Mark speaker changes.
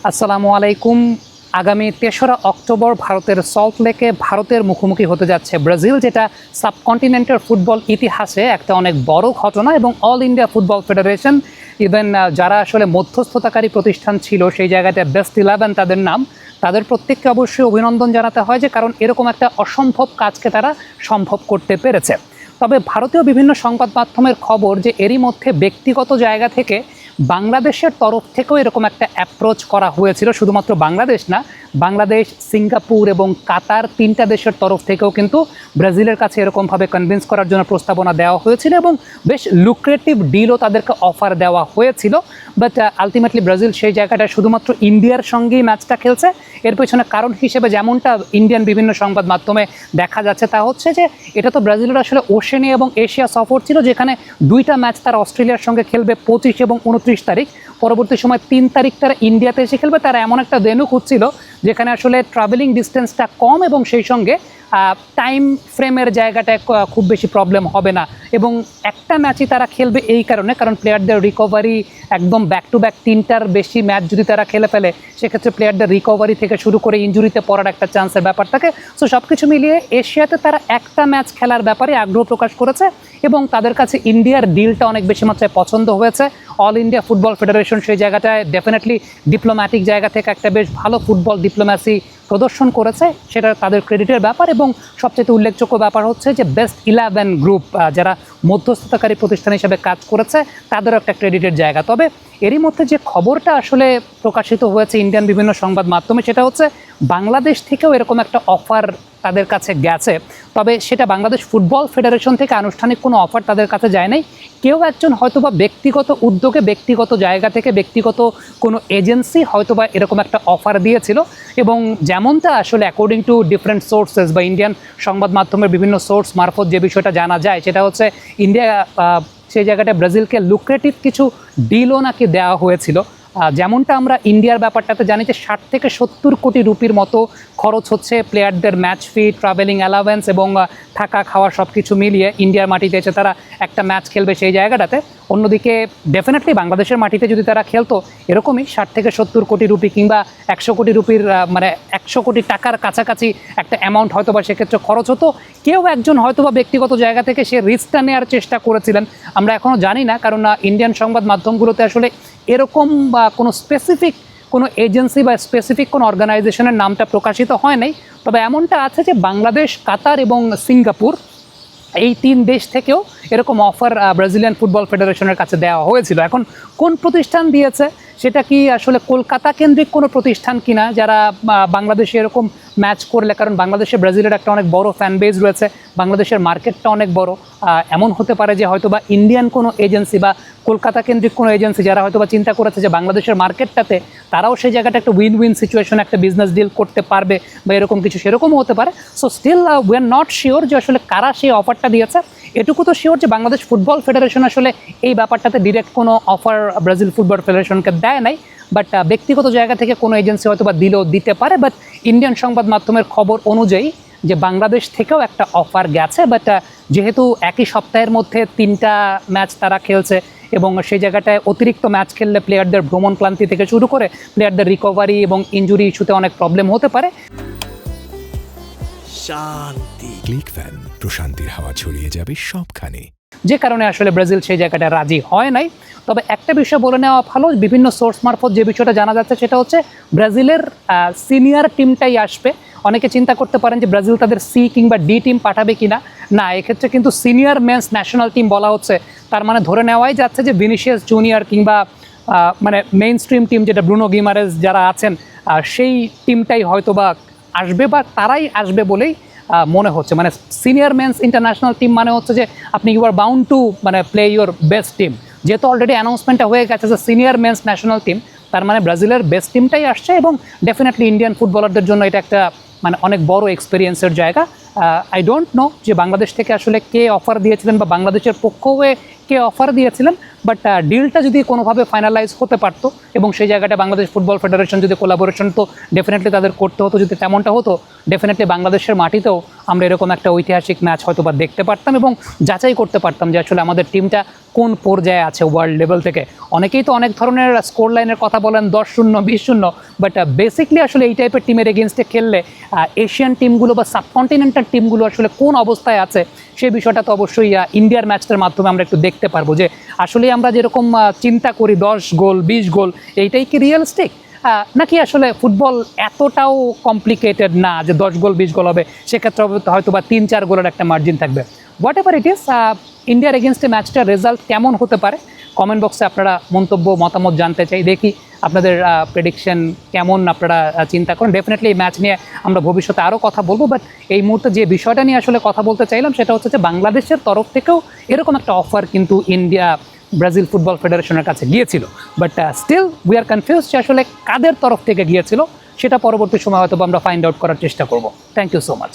Speaker 1: আসসালামু আলাইকুম। আগামী ৩রা অক্টোবর ভারতের সল্ট লেকে ভারতের মুখোমুখি হতে যাচ্ছে ব্রাজিল, যেটা সাবকন্টিনেন্টের ফুটবল ইতিহাসে একটা অনেক বড় ঘটনা। এবং all India football federation, even যারা আসলে মধ্যস্থতাকারী প্রতিষ্ঠান ছিল সেই জায়গাতে বেস্ট 11 তাদের নাম, তাদের প্রত্যেককে অবশ্যই অভিনন্দন জানাতে হয়, যে কারণ এরকম একটা অসম্ভব কাজকে তারা সম্ভব করতে পেরেছে। তবে ভারতীয় বিভিন্ন সংবাদ মাধ্যমের খবর যে এরই মধ্যে ব্যক্তিগত জায়গা থেকে বাংলাদেশের তরফ থেকেও এরকম একটা অ্যাপ্রোচ করা হয়েছিল। শুধুমাত্র বাংলাদেশ না, বাংলাদেশ, সিঙ্গাপুর এবং কাতার, 3টা দেশের তরফ থেকেও কিন্তু ব্রাজিলের কাছে এরকমভাবে কনভিন্স করার জন্য প্রস্তাবনা দেওয়া হয়েছিল এবং বেশ লুক্রেটিভ ডিলও তাদেরকে অফার দেওয়া হয়েছিল। বাট আলটিমেটলি ব্রাজিল সেই জায়গাটা শুধুমাত্র ইন্ডিয়ার সঙ্গেই ম্যাচটা খেলছে। এর পেছনে কারণ হিসেবে যেমনটা ইন্ডিয়ান বিভিন্ন সংবাদ মাধ্যমে দেখা যাচ্ছে তা হচ্ছে যে এটা তো ব্রাজিলের আসলে ওশেনিয়া এবং এশিয়া সফর ছিল, যেখানে 2টা ম্যাচ তারা অস্ট্রেলিয়ার সঙ্গে খেলবে 25 এবং 29 তারিখ। পরবর্তী সময় 3 তারিখ তারা ইন্ডিয়াতে এসে খেলবে। তারা এমন একটা ভেন্যু খুঁজছিল যেখানে আসলে ট্রাভেলিং ডিস্টেন্সটা কম এবং সেই সঙ্গে টাইম ফ্রেমের জায়গাটা খুব বেশি প্রবলেম হবে না। এবং একটা ম্যাচই তারা খেলবে এই কারণ প্লেয়ারদের রিকভারি একদম ব্যাক টু ব্যাক 3টার বেশি ম্যাচ যদি তারা খেলে ফেলে, সেক্ষেত্রে প্লেয়ারদের রিকভারি থেকে শুরু করে ইঞ্জুরিতে পড়ার একটা চান্সের ব্যাপার থাকে। সো সব কিছু মিলিয়ে এশিয়াতে তারা একটা ম্যাচ খেলার ব্যাপারে আগ্রহ প্রকাশ করেছে এবং তাদের কাছে ইন্ডিয়ার ডিলটা অনেক বেশি মাত্রায় পছন্দ হয়েছে। অল ইন্ডিয়া ফুটবল ফেডারেশন সেই জায়গাটায় ডেফিনেটলি ডিপ্লোম্যাটিক জায়গা থেকে একটা বেশ ভালো ফুটবল ডিপ্লোম্যাসি প্রদর্শন করেছে, সেটা তাদের ক্রেডিটের ব্যাপার। এবং সবচেয়ে উল্লেখযোগ্য ব্যাপার হচ্ছে যে বেস্ট 11 গ্রুপ, যারা মধ্যস্থতাকারী প্রতিষ্ঠান হিসেবে কাজ করেছে, তাদেরও একটা ক্রেডিটের জায়গা। তবে এরই মধ্যে যে খবরটা আসলে প্রকাশিত হয়েছে ইন্ডিয়ান বিভিন্ন সংবাদ মাধ্যমে, সেটা হচ্ছে বাংলাদেশ থেকেও এরকম একটা অফার তাদের কাছে গেছে। তবে সেটা বাংলাদেশ ফুটবল ফেডারেশন থেকে আনুষ্ঠানিক কোনো অফার তাদের কাছে যায় নাই। কেউ একজন হয়তোবা ব্যক্তিগত উদ্যোগে, ব্যক্তিগত জায়গা থেকে, ব্যক্তিগত কোনো এজেন্সি হয়তোবা এরকম একটা অফার দিয়েছিল। এবং যেমনটা আসলে অ্যাকর্ডিং টু ডিফারেন্ট সোর্সেস বা ইন্ডিয়ান সংবাদ মাধ্যমের বিভিন্ন সোর্স মারফত যে বিষয়টা জানা যায়, সেটা হচ্ছে ইন্ডিয়া সেই জায়গাটা ব্রাজিলকে লুক্রেটিভ কিছু ডিলও নাকি দেওয়া হয়েছিল। যেমনটা আমরা ইন্ডিয়ার ব্যাপারটাতে জানি যে 60 থেকে 70 কোটি রুপির মতো খরচ হচ্ছে প্লেয়ারদের ম্যাচ ফি, ট্রাভেলিং অ্যালাওয়েন্স এবং থাকা খাওয়া সব কিছু মিলিয়ে ইন্ডিয়ার মাটিতে এসে তারা একটা ম্যাচ খেলবে সেই জায়গাটাতে। অন্যদিকে ডেফিনেটলি বাংলাদেশের মাটিতে যদি তারা খেলতো এরকমই 60 থেকে 70 কোটি রুপি কিংবা 100 কোটি রুপির মানে 100 কোটি টাকার কাছাকাছি একটা অ্যামাউন্ট হয়তোবা সেক্ষেত্রে খরচ হতো। কেউ একজন হয়তোবা ব্যক্তিগত জায়গা থেকে সে রিস্কটা নেওয়ার চেষ্টা করেছিলেন, আমরা এখনও জানি না। কারণ ইন্ডিয়ান সংবাদ মাধ্যমগুলোতে আসলে এরকম বা কোনো স্পেসিফিক কোনো এজেন্সি বা স্পেসিফিক কোনো অর্গানাইজেশনের নামটা প্রকাশিত হয় নাই। তবে এমনটা আছে যে বাংলাদেশ, কাতার এবং সিঙ্গাপুর, এই 3 দেশ থেকেও এরকম অফার ব্রাজিলিয়ান ফুটবল ফেডারেশনের কাছে দেওয়া হয়েছিল। এখন কোন প্রতিষ্ঠান দিয়েছে, সেটা কি আসলে কলকাতা কেন্দ্রিক কোনো প্রতিষ্ঠান কিনা যারা বাংলাদেশে এরকম ম্যাচ করলে, কারণ বাংলাদেশে ব্রাজিলের একটা অনেক বড় ফ্যান বেজ রয়েছে, বাংলাদেশের মার্কেটটা অনেক বড়। এমন হতে পারে যে হয়তোবা ইন্ডিয়ান কোনো এজেন্সি বা কলকাতা কেন্দ্রিক কোনো এজেন্সি যারা হয়তোবা চিন্তা করেছে যে বাংলাদেশের মার্কেটটাতে তারাও সেই জায়গাটা একটা উইন উইন সিচুয়েশন, একটা বিজনেস ডিল করতে পারবে বা এরকম কিছু, সেরকমও হতে পারে। So still we are not sure যে আসলে কারা সেই অফারটা দিয়েছে। এটুকু তো শিওর যে বাংলাদেশ ফুটবল ফেডারেশন আসলে এই ব্যাপারটাতে ডিরেক্ট কোনো অফার ব্রাজিল ফুটবল ফেডারেশনকে দেয় নাই। বাট ব্যক্তিগত জায়গা থেকে কোনো এজেন্সি হয়তো বা দিলেও দিতে পারে। বাট ইন্ডিয়ান সংবাদ মাধ্যমের খবর অনুযায়ী যে বাংলাদেশ থেকেও একটা অফার গেছে। বাট যেহেতু একই সপ্তাহের মধ্যে 3টা ম্যাচ তারা খেলছে এবং সেই জায়গাটায় অতিরিক্ত ম্যাচ খেললে প্লেয়ারদের ভ্রমণ ক্লান্তি থেকে শুরু করে প্লেয়ারদের রিকভারি এবং ইনজুরি ইস্যুতে অনেক প্রবলেম হতে পারে।
Speaker 2: শান্তি ক্লিক ফ্যান, প্রশান্তির হাওয়া ছড়িয়ে যাবে সবখানে,
Speaker 1: যে কারণে আসলে ব্রাজিল সেই জায়গাটা রাজি হয় নাই। তবে একটা বিষয় বলে নেওয়া ভালো, বিভিন্ন সোর্স মারফত যে বিষয়টা জানা যাচ্ছে সেটা হচ্ছে ব্রাজিলের সিনিয়র টিমটাই আসবে। অনেকে চিন্তা করতে পারেন যে ব্রাজিল তাদের সি কিংবা ডি টিম পাঠাবে কিনা। না, এক্ষেত্রে কিন্তু সিনিয়র মেন্স ন্যাশনাল টিম বলা হচ্ছে। তার মানে ধরে নেওয়াই যাচ্ছে যে ভিনিসিয়াস জুনিয়র কিংবা মানে মেইন স্ট্রিম টিম যেটা ব্রুনো গিমারেজ যারা আছেন, সেই টিমটাই হয়তো বা আসবে বা তারাই আসবে বলেই মনে হচ্ছে। মানে সিনিয়র মেন্স ইন্টারন্যাশনাল টিম মানে হচ্ছে যে আপনি ইউ আর বাউন্ড টু মানে প্লে ইউর বেস্ট টিম। যেহেতু অলরেডি অ্যানাউন্সমেন্টটা হয়ে গেছে যে সিনিয়র মেন্স ন্যাশনাল টিম, তার মানে ব্রাজিলের বেস্ট টিমটাই আসছে। এবং ডেফিনেটলি ইন্ডিয়ান ফুটবলারদের জন্য এটা একটা মানে অনেক বড় এক্সপিরিয়েন্সের জায়গা। আই ডোন্ট নো যে বাংলাদেশ থেকে আসলে কে অফার দিয়েছিলেন বা বাংলাদেশের পক্ষ হয়ে কে অফার দিয়েছিলেন, বাট ডিলটা যদি কোনোভাবে ফাইনালাইজ হতে পারতো এবং সেই জায়গাটা বাংলাদেশ ফুটবল ফেডারেশন যদি কোলাবোরেশন, তো ডেফিনেটলি তাদের করতে হতো। যদি তেমনটা হতো ডেফিনেটলি বাংলাদেশের মাটিতেও আমরা এরকম একটা ঐতিহাসিক ম্যাচ হয়তো বা দেখতে পারতাম এবং যাচাই করতে পারতাম যে আসলে আমাদের টিমটা কোন পর্যায়ে আছে ওয়ার্ল্ড লেভেল থেকে। অনেকেই তো অনেক ধরনের স্কোর লাইনের কথা বলেন, 10-0, 20-0, বাট বেসিকলি আসলে এই টাইপের টিমের এগেনস্টে খেললে এশিয়ান টিমগুলো বা সাবকন্টিনেন্টাল টিমগুলো আসলে কোন অবস্থায় আছে সেই বিষয়টা তো অবশ্যই ইন্ডিয়ার ম্যাচটার মাধ্যমে আমরা একটু দেখতে পারবো যে আসলে আমরা যেরকম চিন্তা করি 10 গোল 20 গোল এইটাই কি রিয়েলিস্টিক, নাকি আসলে ফুটবল এতটাও কমপ্লিকেটেড না যে 10 গোল 20 গোল হবে, সেক্ষেত্রে হয়তো বা 3-4 গোলের একটা মার্জিন থাকবে। হোয়াট এভার ইট ইজ, ইন্ডিয়ার এগেনস্টে ম্যাচটার রেজাল্ট কেমন হতে পারে কমেন্ট বক্সে আপনারা মতামত জানতে চাই। দেখি আপনাদের প্রেডিকশন কেমন আপনারা চিন্তা করেন। ডেফিনেটলি এই ম্যাচ নিয়ে আমরা ভবিষ্যতে আরও কথা বলবো, বাট এই মুহূর্তে যে বিষয়টা নিয়ে আসলে কথা বলতে চাইলাম সেটা হচ্ছে যে বাংলাদেশের তরফ থেকেও এরকম একটা অফার কিন্তু ইন্ডিয়া ব্রাজিল ফুটবল ফেডারেশনের কাছে গিয়েছিল, but still we are confuse যে আসলে কাদের তরফ থেকে গিয়েছিল সেটা পরবর্তী সময় হয়তো আমরা ফাইন্ড আউট করার চেষ্টা করব। Thank you so much.